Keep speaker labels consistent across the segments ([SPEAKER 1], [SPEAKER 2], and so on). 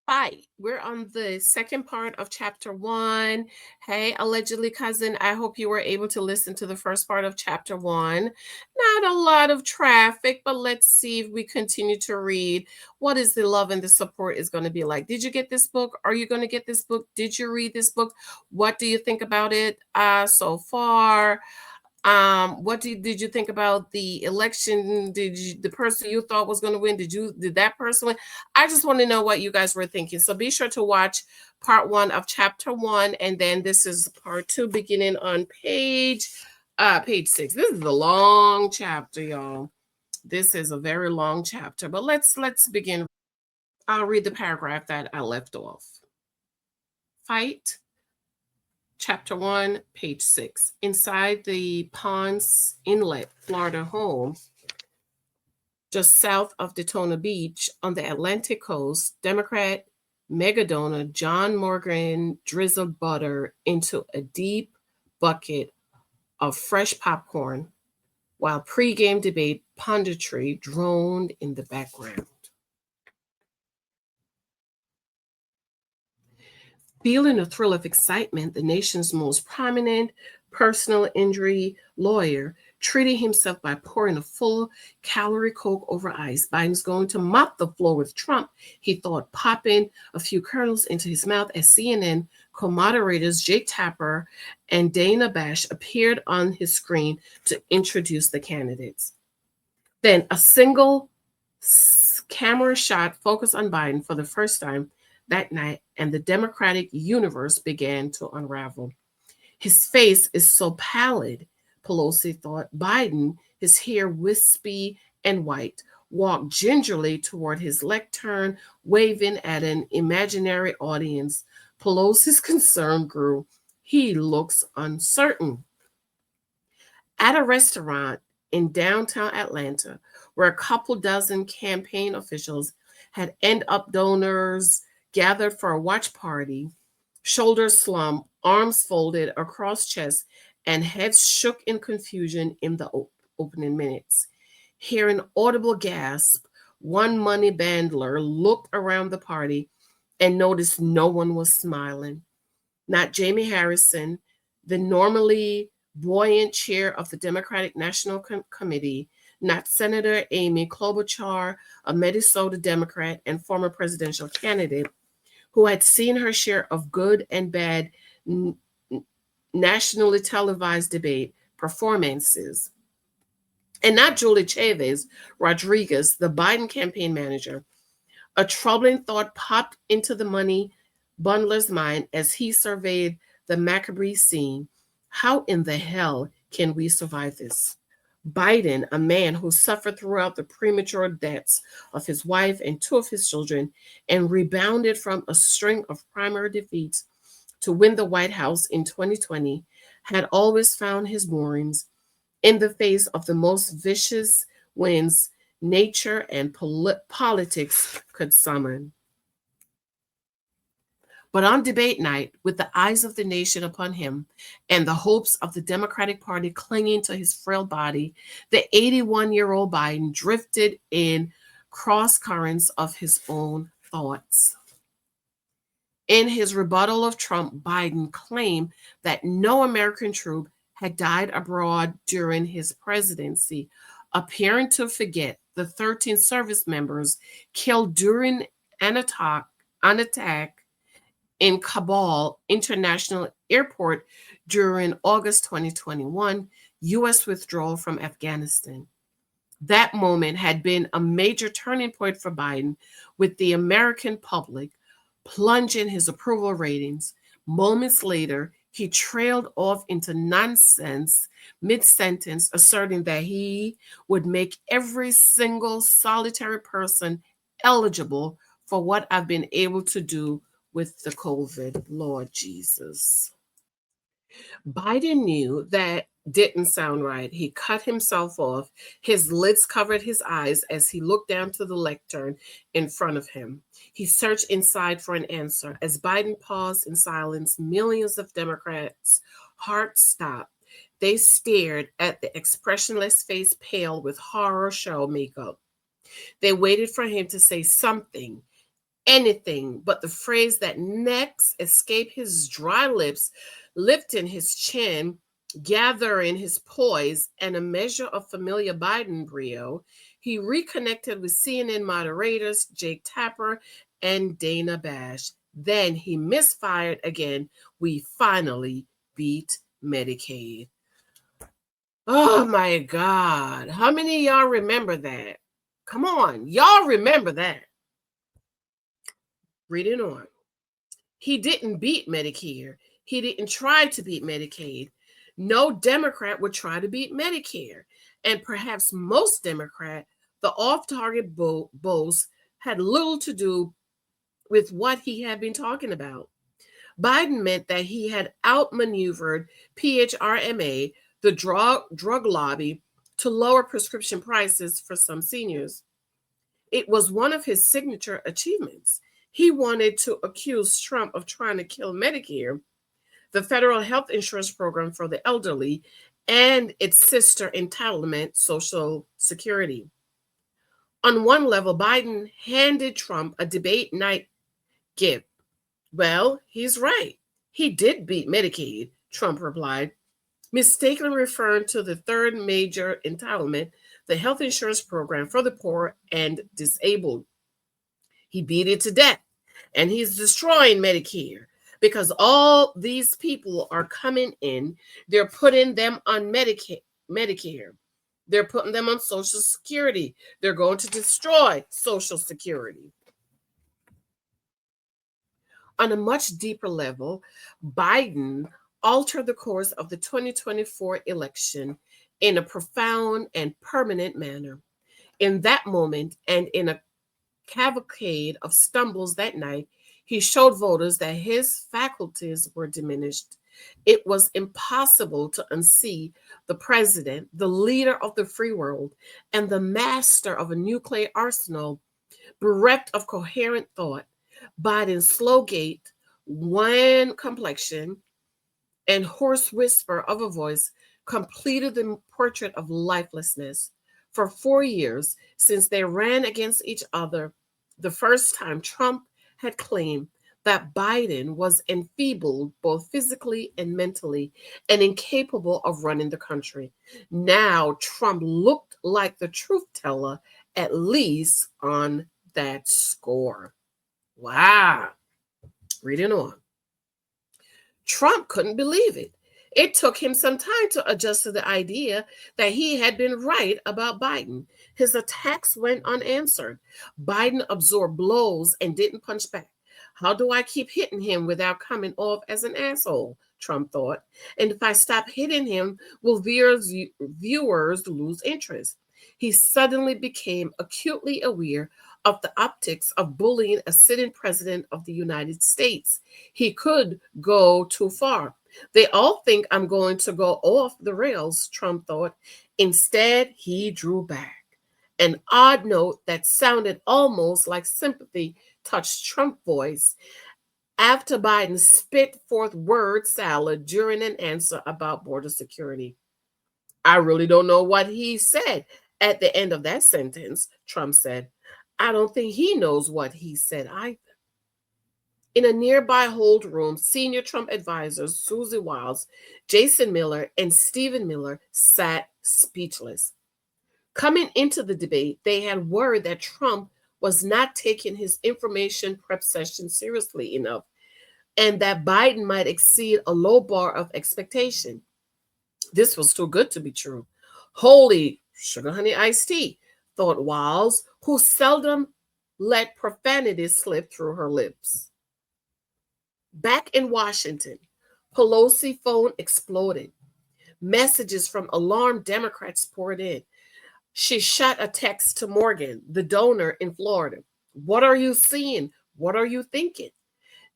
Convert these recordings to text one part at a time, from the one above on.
[SPEAKER 1] Fight. We're on the second part of chapter one. Hey, allegedly cousin, I hope you were able to listen to the first part of chapter one. Not a lot of traffic, but let's see if we continue to read. What is the love and the support is going to be like? Did you get this book? Are you going to get this book? Did you read this book? What do you think about it so far? What did you think about the election? Did you, the person you thought was going to win, did that person win? I just want to know what you guys were thinking. So be sure to watch part one of chapter one, and then this is part two beginning on page 6. This is a long chapter, y'all. This is a very long chapter, but let's begin. I'll read the paragraph that I left off. Fight. Chapter 1, page 6. Inside the Ponce Inlet, Florida home, just south of Daytona Beach on the Atlantic coast, Democrat megadonor John Morgan drizzled butter into a deep bucket of fresh popcorn while pregame debate punditry droned in the background. Feeling a thrill of excitement, the nation's most prominent personal injury lawyer treated himself by pouring a full calorie Coke over ice. Biden's going to mop the floor with Trump, he thought, popping a few kernels into his mouth as CNN co-moderators Jake Tapper and Dana Bash appeared on his screen to introduce the candidates. Then a single camera shot focused on Biden for the first time that night, and the Democratic universe began to unravel. His face is so pallid, Pelosi thought. Biden, his hair wispy and white, walked gingerly toward his lectern, waving at an imaginary audience. Pelosi's concern grew. He looks uncertain. At a restaurant in downtown Atlanta, where a couple dozen campaign officials had end-up donors gathered for a watch party, shoulders slumped, arms folded across chest, and heads shook in confusion in the opening minutes. Hearing audible gasp, one money bandler looked around the party and noticed no one was smiling. Not Jamie Harrison, the normally buoyant chair of the Democratic National Committee, not Senator Amy Klobuchar, a Minnesota Democrat and former presidential candidate, who had seen her share of good and bad nationally televised debate performances. And not Julie Chavez Rodriguez, the Biden campaign manager. A troubling thought popped into the money bundler's mind as he surveyed the macabre scene. How in the hell can we survive this? Biden, a man who suffered throughout the premature deaths of his wife and two of his children and rebounded from a string of primary defeats to win the White House in 2020, had always found his moorings in the face of the most vicious winds nature and politics could summon. But on debate night, with the eyes of the nation upon him and the hopes of the Democratic Party clinging to his frail body, the 81-year-old Biden drifted in cross currents of his own thoughts. In his rebuttal of Trump, Biden claimed that no American troop had died abroad during his presidency, appearing to forget the 13 service members killed during an attack in Kabul International Airport during August 2021, U.S. withdrawal from Afghanistan. That moment had been a major turning point for Biden, with the American public plunging his approval ratings. Moments later, he trailed off into nonsense mid-sentence, asserting that he would make every single solitary person eligible for what I've been able to do with the COVID. Lord Jesus. Biden knew that didn't sound right. He cut himself off. His lids covered his eyes as he looked down to the lectern in front of him. He searched inside for an answer. As Biden paused in silence, millions of Democrats' hearts stopped. They stared at the expressionless face pale with horror show makeup. They waited for him to say something, anything but the phrase that next escaped his dry lips, lifting his chin, gathering his poise, and a measure of familiar Biden brio. He reconnected with CNN moderators Jake Tapper and Dana Bash. Then he misfired again. We finally beat Medicaid. Oh my God. How many of y'all remember that? Come on. Y'all remember that. Reading on. He didn't beat Medicare. He didn't try to beat Medicaid. No Democrat would try to beat Medicare. And perhaps most Democrat, the off-target boast had little to do with what he had been talking about. Biden meant that he had outmaneuvered PHRMA, the drug lobby, to lower prescription prices for some seniors. It was one of his signature achievements. He wanted to accuse Trump of trying to kill Medicare, the federal health insurance program for the elderly, and its sister entitlement, Social Security. On one level, Biden handed Trump a debate night gift. Well, he's right. He did beat Medicaid, Trump replied, mistakenly referring to the third major entitlement, the health insurance program for the poor and disabled. He beat it to death, and he's destroying Medicare because all these people are coming in. They're putting them on Medicare. They're putting them on Social Security. They're going to destroy Social Security. On a much deeper level, Biden altered the course of the 2024 election in a profound and permanent manner. In that moment, and in a cavalcade of stumbles that night, he showed voters that his faculties were diminished. It was impossible to unsee the president, the leader of the free world, and the master of a nuclear arsenal, bereft of coherent thought. Biden's slow gait, wan complexion, and hoarse whisper of a voice completed the portrait of lifelessness. For 4 years, since they ran against each other, the first time Trump had claimed that Biden was enfeebled both physically and mentally and incapable of running the country. Now Trump looked like the truth teller, at least on that score. Wow. Reading on. Trump couldn't believe it. It took him some time to adjust to the idea that he had been right about Biden. His attacks went unanswered. Biden absorbed blows and didn't punch back. How do I keep hitting him without coming off as an asshole? Trump thought. And if I stop hitting him, will viewers lose interest? He suddenly became acutely aware of the optics of bullying a sitting president of the United States. He could go too far. They all think I'm going to go off the rails, Trump thought. Instead, he drew back. An odd note that sounded almost like sympathy touched Trump's voice after Biden spit forth word salad during an answer about border security. I really don't know what he said at the end of that sentence, Trump said. I don't think he knows what he said either. In a nearby hold room, senior Trump advisors Susie Wiles, Jason Miller, and Stephen Miller sat speechless. Coming into the debate, they had worried that Trump was not taking his information prep session seriously enough and that Biden might exceed a low bar of expectation. This was too good to be true. Holy sugar honey iced tea, thought Wiles, who seldom let profanity slip through her lips. Back in Washington, Pelosi's phone exploded. Messages from alarmed Democrats poured in. She shot a text to Morgan, the donor in Florida. What are you seeing? What are you thinking?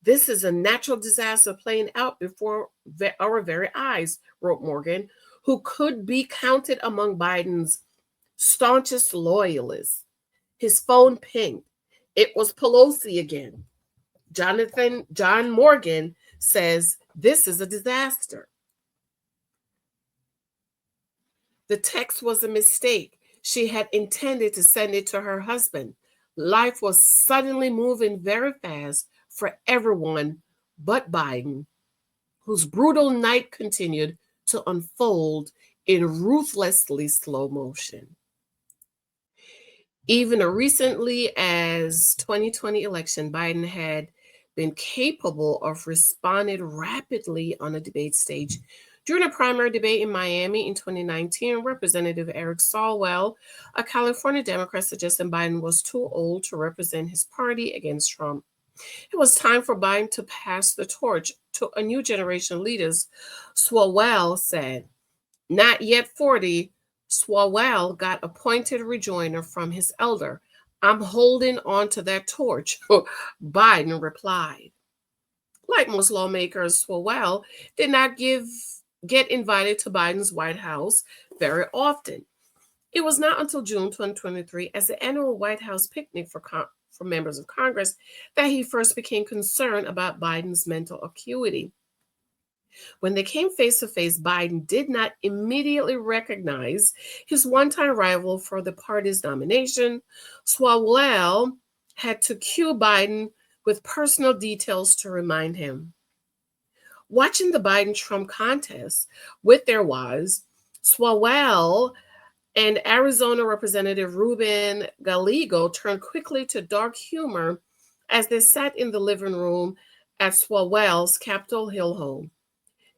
[SPEAKER 1] This is a natural disaster playing out before our very eyes, wrote Morgan, who could be counted among Biden's staunchest loyalists. His phone pinged. It was Pelosi again. John Morgan says, this is a disaster. The text was a mistake. She had intended to send it to her husband. Life was suddenly moving very fast for everyone but Biden, whose brutal night continued to unfold in ruthlessly slow motion. Even as recently as 2020 election, Biden had been capable of responding rapidly on a debate stage. During a primary debate in Miami in 2019, Representative Eric Swalwell, a California Democrat, suggested Biden was too old to represent his party against Trump. It was time for Biden to pass the torch to a new generation of leaders, Swalwell said. Not yet 40, Swalwell got a pointed rejoinder from his elder. I'm holding on to that torch, Biden replied. Like most lawmakers, Swalwell did not get invited to Biden's White House very often. It was not until June 2023, as the annual White House picnic for members of Congress, that he first became concerned about Biden's mental acuity. When they came face to face, Biden did not immediately recognize his one time rival for the party's nomination. Swalwell had to cue Biden with personal details to remind him. Watching the Biden Trump contest with their wives, Swalwell and Arizona Representative Ruben Gallego turned quickly to dark humor as they sat in the living room at Swalwell's Capitol Hill home.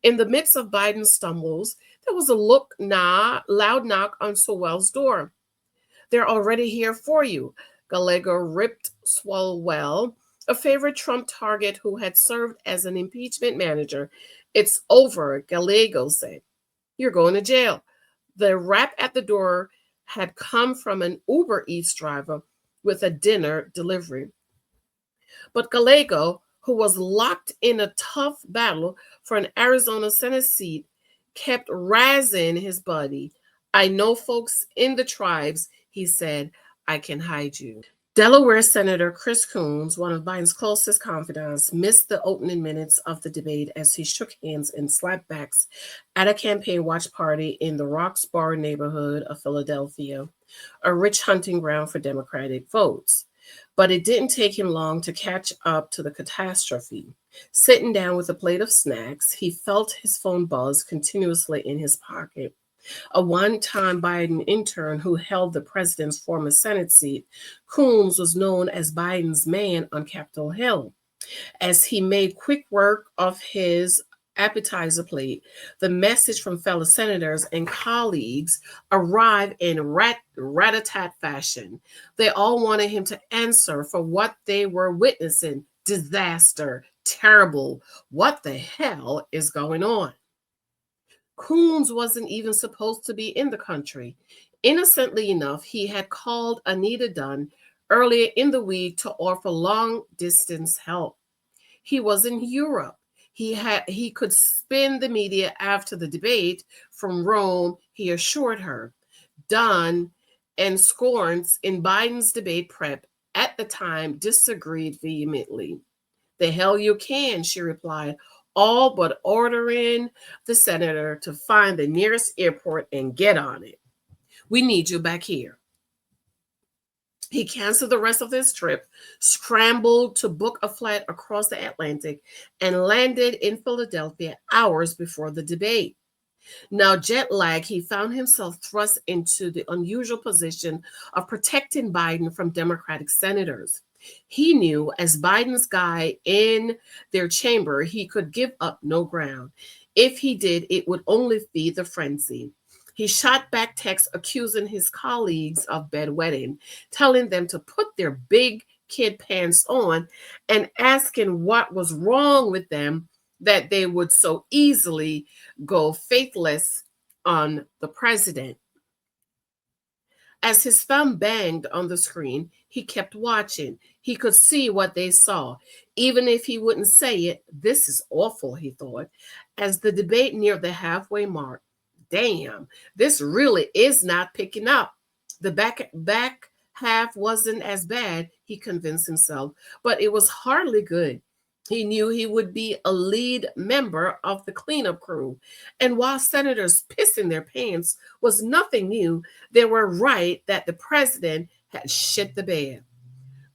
[SPEAKER 1] In the midst of Biden's stumbles, there was a loud knock on Swalwell's door. They're already here for you, Gallego ripped Swalwell, a favorite Trump target who had served as an impeachment manager. It's over, Gallego said. You're going to jail. The rap at the door had come from an Uber Eats driver with a dinner delivery. But Gallego, who was locked in a tough battle for an Arizona Senate seat, kept razzing his buddy. I know folks in the tribes, he said, I can hide you. Delaware Senator Chris Coons, one of Biden's closest confidants, missed the opening minutes of the debate as he shook hands and slapped backs at a campaign watch party in the Roxborough neighborhood of Philadelphia, a rich hunting ground for Democratic votes. But it didn't take him long to catch up to the catastrophe. Sitting down with a plate of snacks, he felt his phone buzz continuously in his pocket. A one-time Biden intern who held the president's former Senate seat, Coons was known as Biden's man on Capitol Hill. As he made quick work of his appetizer plate, the message from fellow senators and colleagues arrived in rat-a-tat fashion. They all wanted him to answer for what they were witnessing. Disaster, terrible. What the hell is going on? Coons wasn't even supposed to be in the country. Innocently enough, he had called Anita Dunn earlier in the week to offer long-distance help. He was in Europe. He could spin the media after the debate from Rome, he assured her. Dunn and Scorns in Biden's debate prep at the time disagreed vehemently. The hell you can, she replied, all but ordering the senator to find the nearest airport and get on it. We need you back here. He canceled the rest of his trip, scrambled to book a flight across the Atlantic, and landed in Philadelphia hours before the debate. Now, jet lag, he found himself thrust into the unusual position of protecting Biden from Democratic senators. He knew, as Biden's guy in their chamber, he could give up no ground. If he did, it would only feed the frenzy. He shot back texts accusing his colleagues of bedwetting, telling them to put their big kid pants on and asking what was wrong with them that they would so easily go faithless on the president. As his thumb banged on the screen, he kept watching. He could see what they saw. Even if he wouldn't say it, this is awful, he thought. As the debate neared the halfway mark, damn, this really is not picking up. The back half wasn't as bad, he convinced himself, but it was hardly good. He knew he would be a lead member of the cleanup crew. And while senators pissing their pants was nothing new, they were right that the president had shit the bed.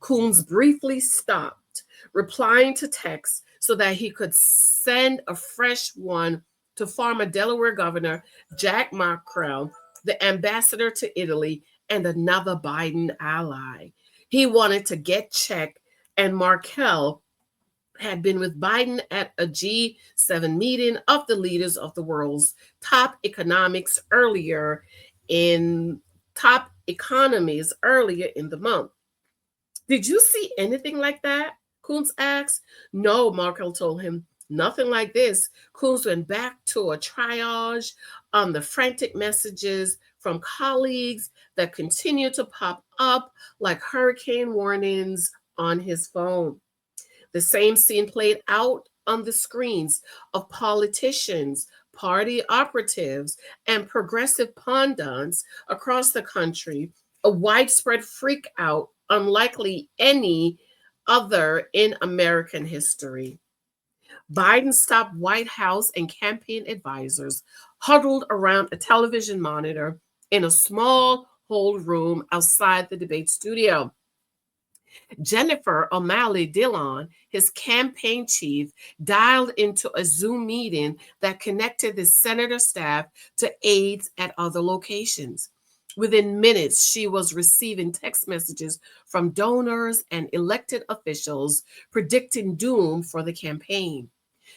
[SPEAKER 1] Coons briefly stopped, replying to texts so that he could send a fresh one to former Delaware Governor Jack Markell, the ambassador to Italy, and another Biden ally. He wanted to get checked, and Markell had been with Biden at a G7 meeting of the leaders of the world's top economies earlier in the month. Did you see anything like that? Coons asked. No, Markell told him. Nothing like this. Coons went back to a triage on the frantic messages from colleagues that continued to pop up like hurricane warnings on his phone. The same scene played out on the screens of politicians, party operatives, and progressive pundits across the country, a widespread freak out unlikely any other in American history. Biden's top White House and campaign advisors huddled around a television monitor in a small hold room outside the debate studio. Jennifer O'Malley Dillon, his campaign chief, dialed into a Zoom meeting that connected the senator's staff to aides at other locations. Within minutes, she was receiving text messages from donors and elected officials predicting doom for the campaign.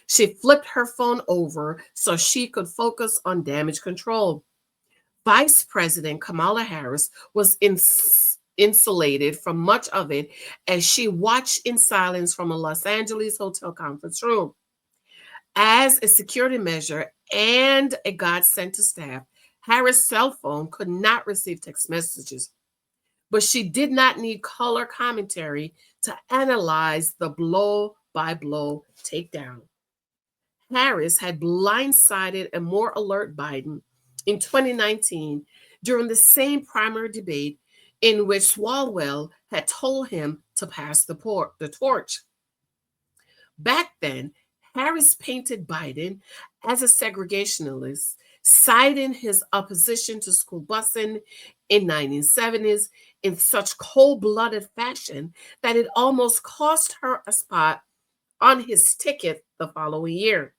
[SPEAKER 1] She flipped her phone over so she could focus on damage control. Vice President Kamala Harris was insulated from much of it as she watched in silence from a Los Angeles hotel conference room. As a security measure and a godsend to staff, Harris' cell phone could not receive text messages, but she did not need color commentary to analyze the blow-by-blow takedown. Harris had blindsided a more alert Biden in 2019 during the same primary debate in which Swalwell had told him to pass the torch. Back then, Harris painted Biden as a segregationalist, citing his opposition to school busing in 1970s in such cold-blooded fashion that it almost cost her a spot on his ticket the following year.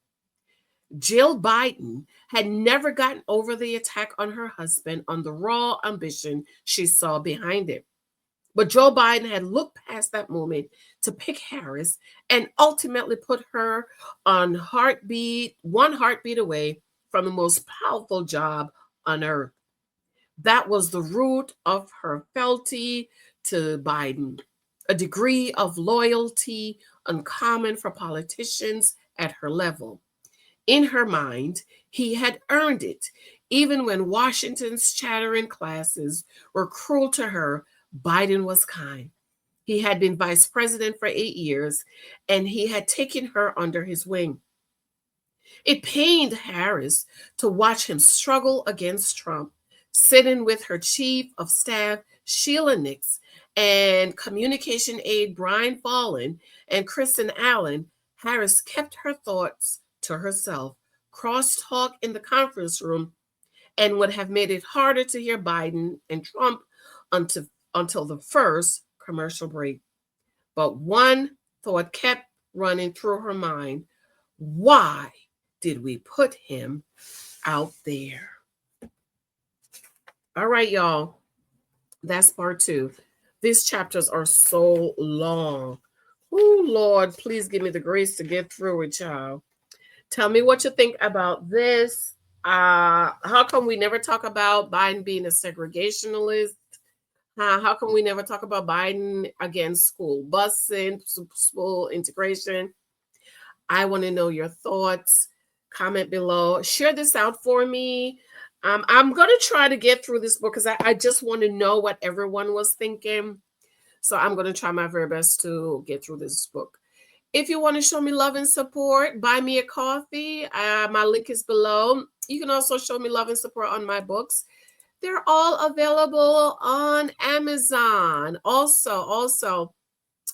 [SPEAKER 1] Jill Biden had never gotten over the attack on her husband on the raw ambition she saw behind it. But Joe Biden had looked past that moment to pick Harris and ultimately put her on one heartbeat away from the most powerful job on earth. That was the root of her fealty to Biden, a degree of loyalty uncommon for politicians at her level. In her mind, he had earned it. Even when Washington's chattering classes were cruel to her, Biden was kind. He had been vice president for 8 years, and he had taken her under his wing. It pained Harris to watch him struggle against Trump, sitting with her chief of staff, Sheila Nix, and communication aide Brian Fallon and Kristen Allen. Harris kept her thoughts to herself, crosstalk in the conference room, and would have made it harder to hear Biden and Trump until the first commercial break. But one thought kept running through her mind. Why did we put him out there? All right, y'all. That's part 2. These chapters are so long. Oh, Lord, please give me the grace to get through it, y'all. Tell me what you think about this. How come we never talk about Biden being a segregationalist? How come we never talk about Biden against school busing, school integration? I want to know your thoughts. Comment below. Share this out for me. I'm going to try to get through this book because I just want to know what everyone was thinking. So I'm going to try my very best to get through this book. If you want to show me love and support, buy me a coffee. My link is below. You can also show me love and support on my books. They're all available on Amazon. Also,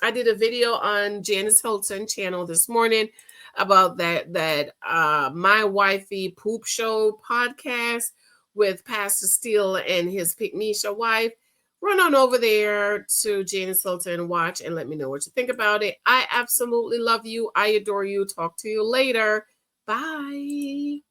[SPEAKER 1] I did a video on Janice Hilton channel this morning about that My Wifey Poop Show podcast with Pastor Steele and his Pygmisha wife. run on over there to Jane Sultan and watch and let me know what you think about it. I absolutely love you. I adore you. Talk to you later. Bye.